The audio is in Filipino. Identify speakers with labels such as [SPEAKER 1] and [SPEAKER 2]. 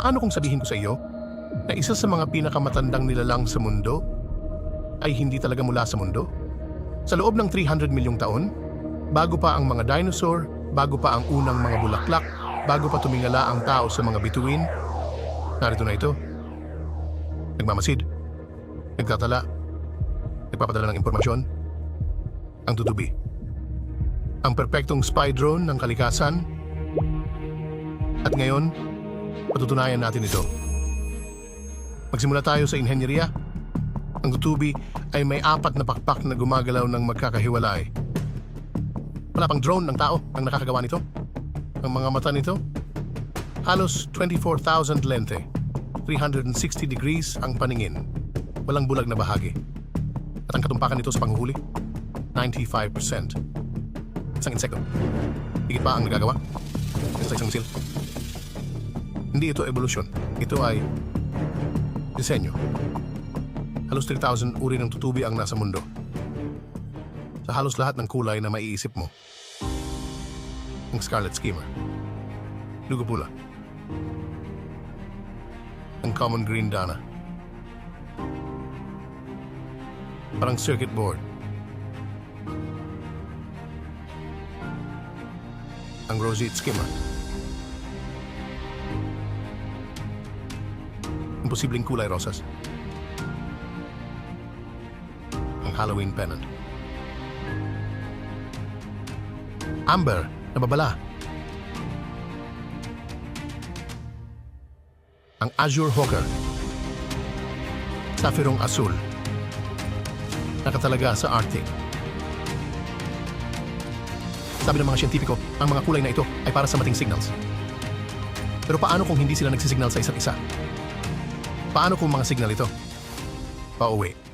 [SPEAKER 1] Paano kung sabihin ko sa iyo na isa sa mga pinakamatandang nilalang sa mundo ay hindi talaga mula sa mundo? Sa loob ng 300 milyong taon, bago pa ang mga dinosaur, bago pa ang unang mga bulaklak, bago pa tumingala ang tao sa mga bituin, narito na ito. Nagmamasid, nagtatala, nagpapadala ng impormasyon, ang tutubi. Ang perpektong spy drone ng kalikasan. At ngayon, patutunayan natin ito. Magsimula tayo sa inhenyeriya. Ang tutubi ay may 4 na pakpak na gumagalaw ng magkakahiwalay. Wala pang drone ng tao ang nakakagawa nito. Ang mga mata nito, halos 24,000 lente. 360 degrees ang paningin. Walang bulag na bahagi. At ang katumpakan nito sa panghuhuli, 95%. Isang insekto. Higit pa ang nagagawa sa isang misil. Hindi ito evolusyon. Ito ay disenyo. Halos 3,000 uri ng tutubi ang nasa mundo. Sa halos lahat ng kulay na maiisip mo. Ang scarlet skimmer. Lugupula. Ang common green dana. Parang circuit board. Ang roseate skimmer. Imposibleng kulay rosas. Ang Halloween pennant. Amber, nababala. Ang azure hawker. Safirong asul. Nakatalaga sa Arctic. Sabi ng mga siyentipiko, ang mga kulay na ito ay para sa mating signals. Pero paano kung hindi sila nagsisignal sa isa't isa? Paano kung mga signal ito? Pauwi.